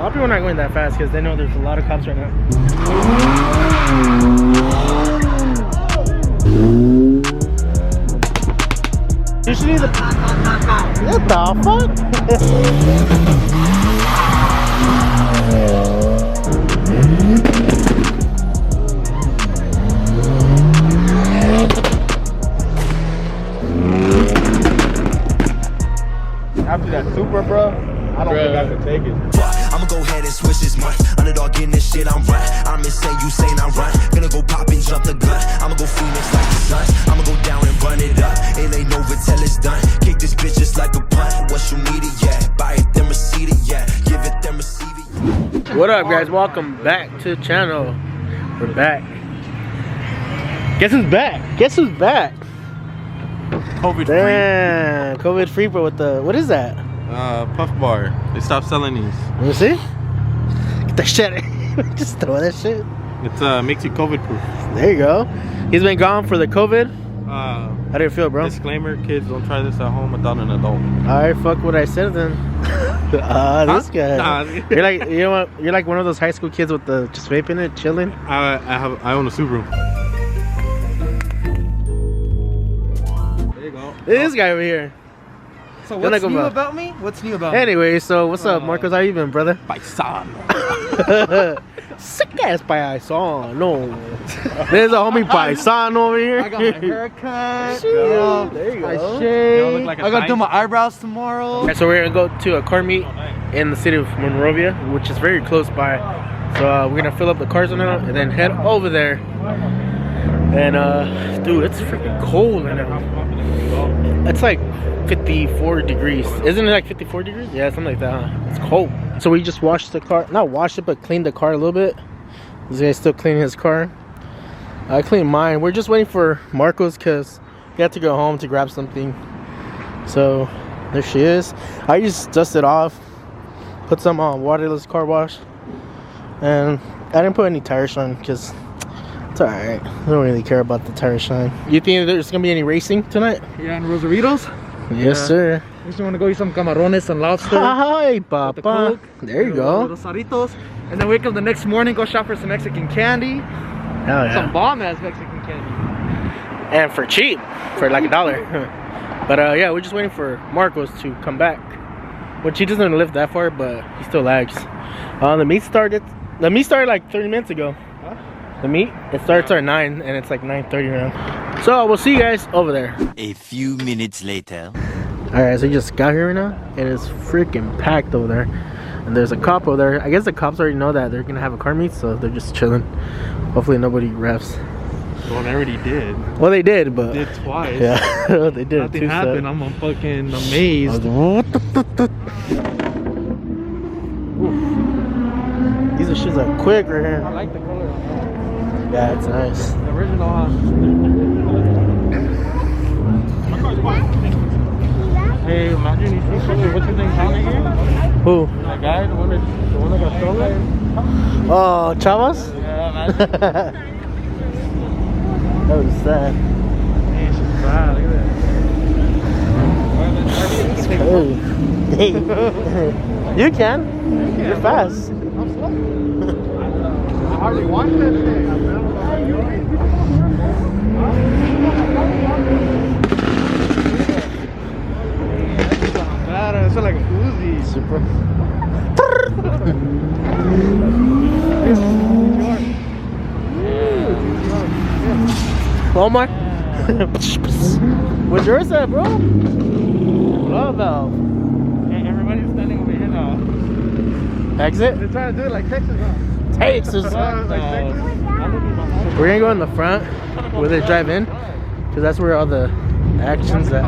lot of people are not going that fast because they know there's a lot of cops right now. Usually the... What the fuck? After that super, bro, I don't think I can take it. I'ma go ahead and switch this month. Underdog getting this shit, I'm right. I'm insane, you saying I'm right. Gonna go pop and jump the gun. I'ma go Phoenix like the Suns. I'ma go down and run it up. It ain't over till it's done. Kick this bitch just like a punt. What you need it, yeah. Buy it, then receive it, yeah. Give it, then receive it. What up, guys? Welcome back to the channel. We're back. Guess who's back? Guess who's back? COVID Damn, COVID free, but with the, what is that? Puff bar. They stopped selling these. Let me see. Get that shit. Just throw that shit. It makes you COVID proof. There you go. He's been gone for the COVID. How do you feel, bro? Disclaimer: kids, don't try this at home without an adult. Alright, fuck what I said then. This guy. Nah. You're like, you know what? You're like one of those high school kids with the just vaping it, chilling. I own a Subaru. There you go. This guy over here. So what's new about me? What's new about me? Anyway, so what's up, Marcos? How you been, brother? Paisano. Sick ass paisano. There's a homie paisano over here. I got my haircut. There you go. I shaved. Look like a I gotta do thigh. my eyebrows tomorrow. Okay, so we're gonna go to a car meet in the city of Monrovia, which is very close by. So we're gonna fill up the cars now and then head over there. And dude, it's freaking cold right now. It's like 54 degrees. Isn't it like 54 degrees? Yeah, something like that, huh? It's cold. So we just washed the car. Not washed it, but cleaned the car a little bit. This guy's still cleaning his car. I cleaned mine. We're just waiting for Marcos because he had to go home to grab something. So there she is. I just dusted off, put some waterless car wash, and I didn't put any tire shine because it's alright. I don't really care about the tire shine. You think there's gonna be any racing tonight? Yeah, and Rosaritos. Yes, sir. We just want to go eat some camarones and lobster. Hi, Papa. There you go. Rosaritos. And then wake up the next morning, go shop for some Mexican candy. Hell yeah. Some bomb ass Mexican candy. And for cheap, for like $1. But yeah, we're just waiting for Marcos to come back, which he doesn't live that far, but he still lags. The meet started like 30 minutes ago. Huh? The meet, it starts at 9 and it's like 9:30 now. So we'll see you guys over there. A few minutes later. Alright, so we just got here right now and it's freaking packed over there. And there's a cop over there. I guess the cops already know that they're gonna have a car meet, so they're just chilling. Hopefully nobody refs. Well, they already did. Well, they did, but Did twice. yeah, they did. Nothing happened. I'm fucking amazed. These are shits are quick right I here. like the color. Yeah, it's nice. The original. Hey, imagine you see something. What's his name down here? Who? That guy, the one that got stolen. Oh, Chavas? Yeah, imagine. That was sad. Hey, it's just bad. Look at that. Hey. You can. You're fast. I'm slow. I hardly watch that thing. Bad. It's like a Uzi. Super. Walmart. Where's yours at, bro? Love valve. Hey, everybody's standing over here now. Exit. They're trying to do it like Texas, huh? Texas. We're gonna go in the front where they drive in, because that's where all the action's at.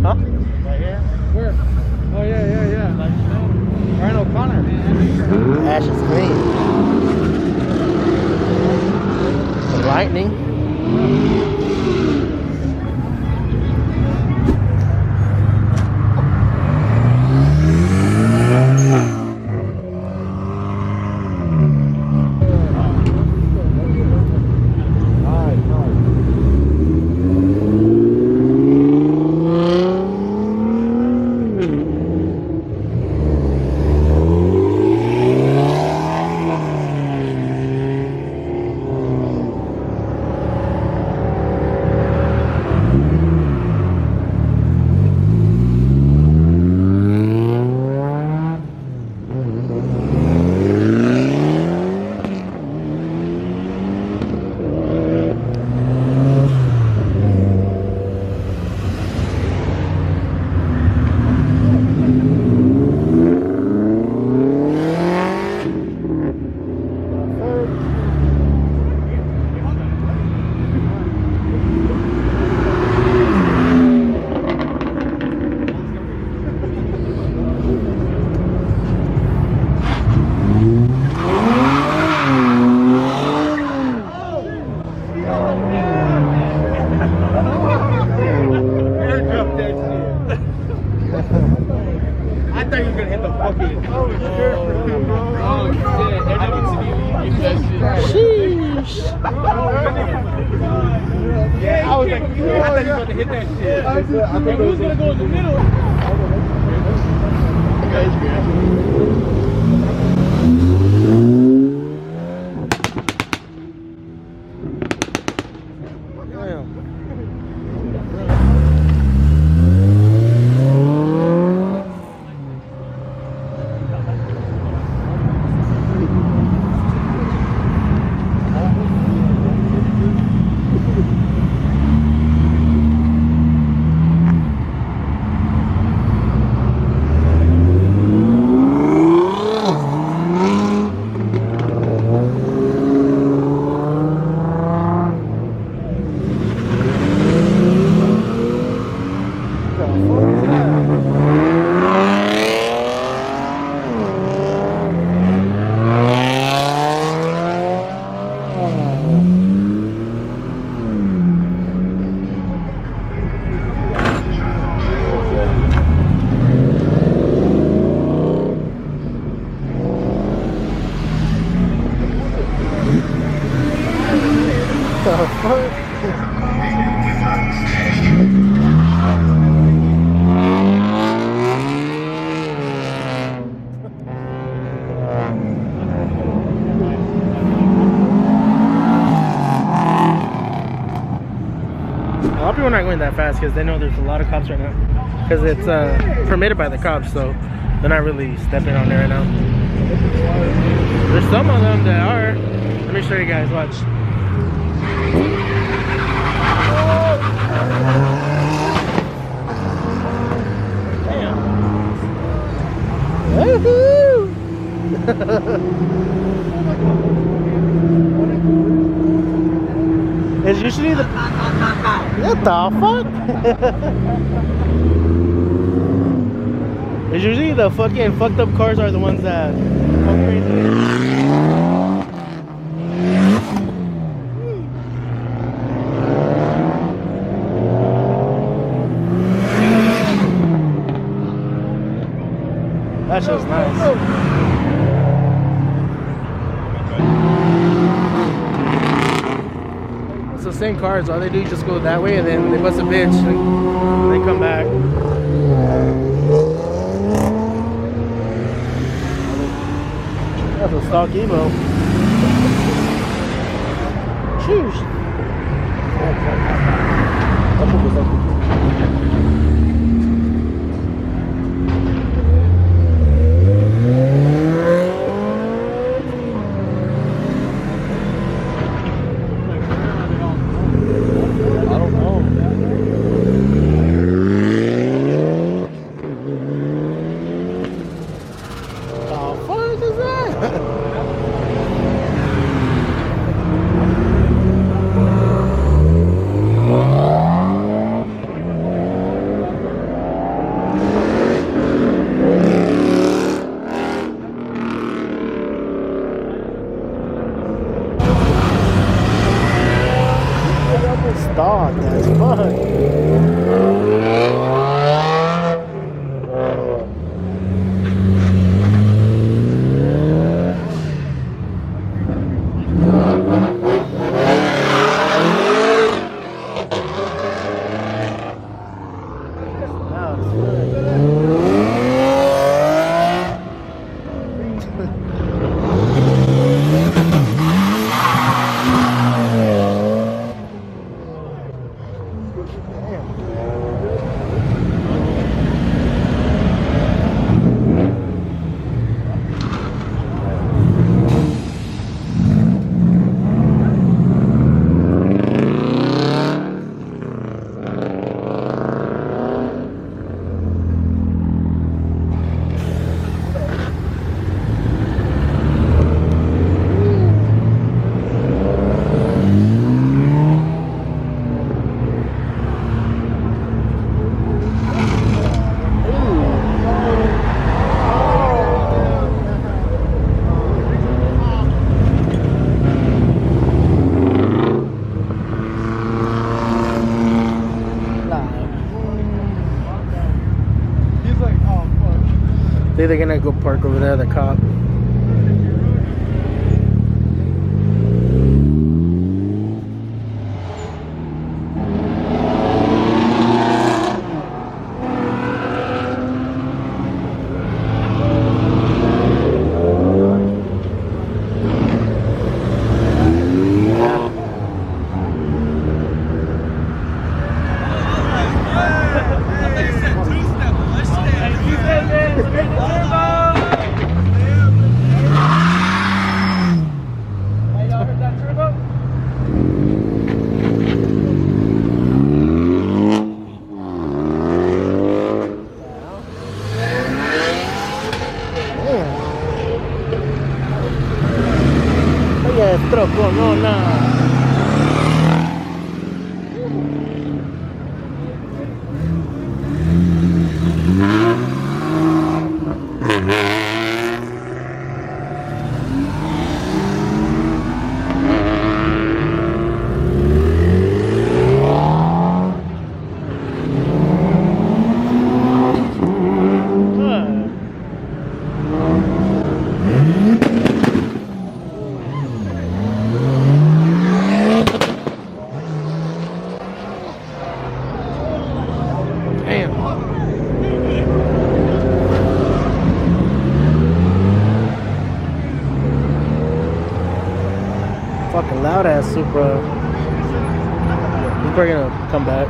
Huh? Right here. Where? Oh yeah. Ryan O'Connor. Ash is clean. The lightning. gonna hit the fucking. Oh shit! There needs to be that shit. Sheesh. Yeah, I was like, I thought he was about to hit that shit. I thought he was gonna go in the middle. A lot of people are not going that fast because they know there's a lot of cops right now. Because it's permitted by the cops, so they're not really stepping on there right now. There's some of them that are. Let me show you guys, watch. Damn. Woohoo! It's usually the... What the fuck? It's usually the fucking fucked up cars are the ones that go crazy. That shit's nice. It's the same cars. All they do is just go that way and then they bust a bitch and they come back. That's a stock Evo. Sheesh. Dog, that's fun. think they're gonna go park over there, the cop. Troconona. Fucking loud ass Supra. He's probably gonna come back.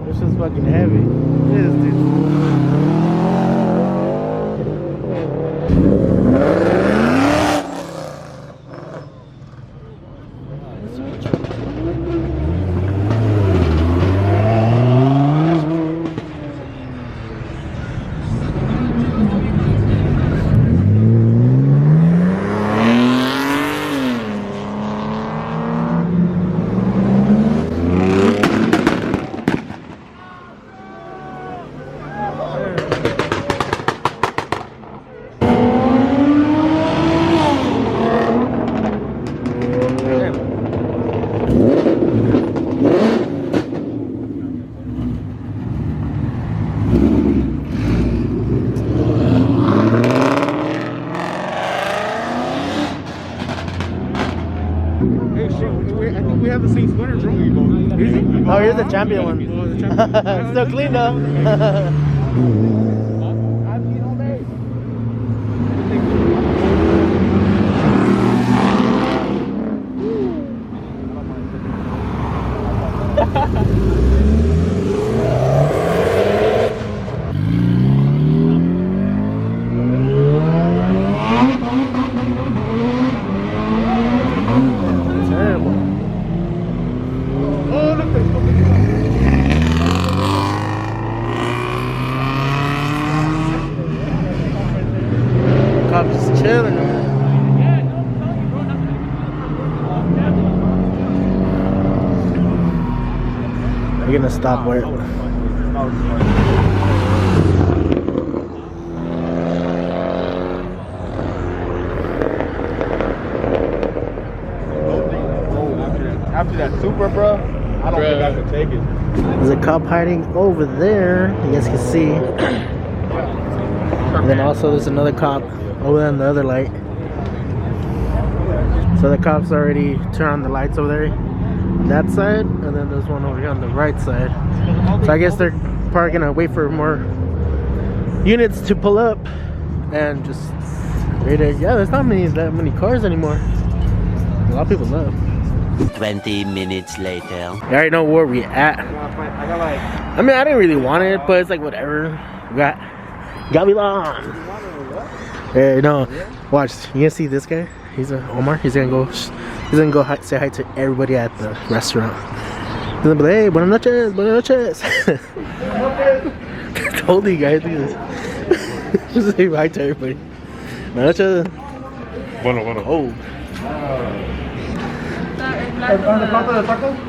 This is fucking heavy. It is, dude. I think we have the same splinter drone. Is it? Oh, here's the champion one. Still clean though. I'm just chilling. You're gonna stop where? After that Supra, bro, I don't think I can take it. There's a cop hiding over there. You guys can see. And then also there's another cop over there on the other light. So the cops already turned on the lights over there on that side, and then there's one over here on the right side. So I guess they're probably gonna wait for more units to pull up and just wait. Yeah, there's not that many cars anymore. A lot of people left. 20 minutes later. You already know where we at. I mean, I didn't really want it, but it's like whatever. Got me long. Yeah, no. Watch, you gonna see this guy? He's a Omar. He's gonna go say hi to everybody at the restaurant. He's gonna be like, hey, buenas noches, buenas noches. Told you guys, look at this. Just say hi to everybody. Buenas noches. Bueno. Oh.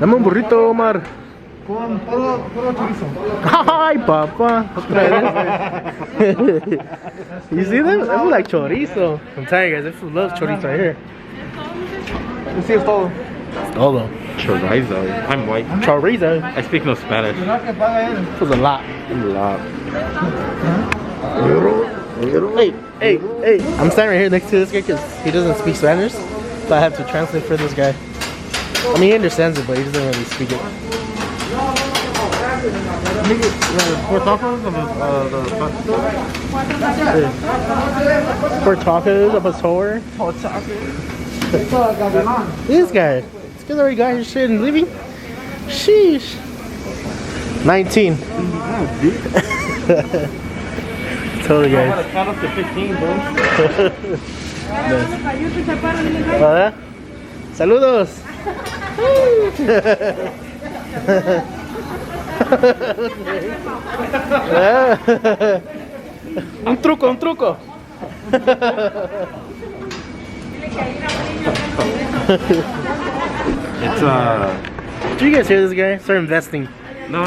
Dame un burrito, Omar. Con puro chorizo. Ay, papá. Otra vez. You see them? They look like chorizo. I'm telling you guys, I love chorizo right here. You see, it's todo. Todo. Chorizo. I'm white. Chorizo. I speak no Spanish. This was a lot. Hey. I'm standing right here next to this guy because he doesn't speak Spanish. So I have to translate for this guy. I mean, he understands it, but he doesn't really speak it. Four tacos Four tacos of a tour. This guy. This guy's already got his shit and leaving. Sheesh. 19. Totally, guys. Count up to 15, bro. Hola. Saludos. Un truco. It's Did you guys hear this guy? Start investing. No.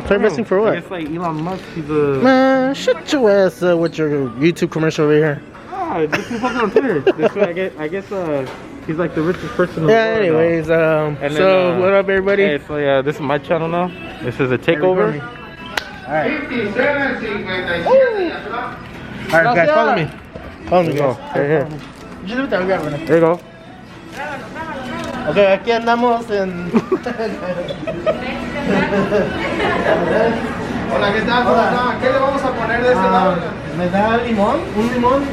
Start investing for what? I guess like Elon Musk, he's a... Man, shut your ass up with your YouTube commercial over here. This is fucking on Twitter. This way, I guess he's like the richest person in the world. Anyways, so what up, everybody? Hey, so yeah, this is my channel now. This is a takeover. Alright. Alright, guys, follow me. Follow me, guys. Here. There you go. Okay, aquí andamos en... Hola, ¿qué tal? Hola. ¿Qué le vamos a poner de este lado? Me da limón, un limón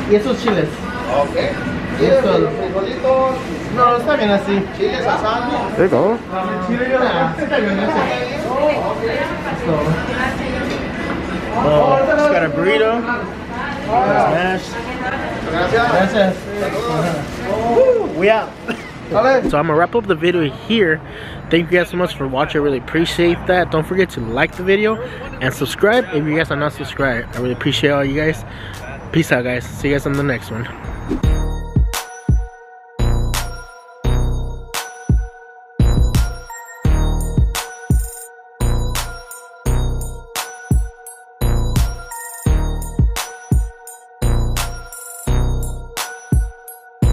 y esos chiles. Ok. Y esto. Los frijolitos. No, está bien así. Chiles asados. There you go. Está bien así. Just got a burrito. Smash. Gracias. We out. So I'm gonna wrap up the video here. Thank you guys so much for watching. I really appreciate that. Don't forget to like the video and subscribe if you guys are not subscribed. I really appreciate all you guys. Peace out, guys. See you guys on the next one.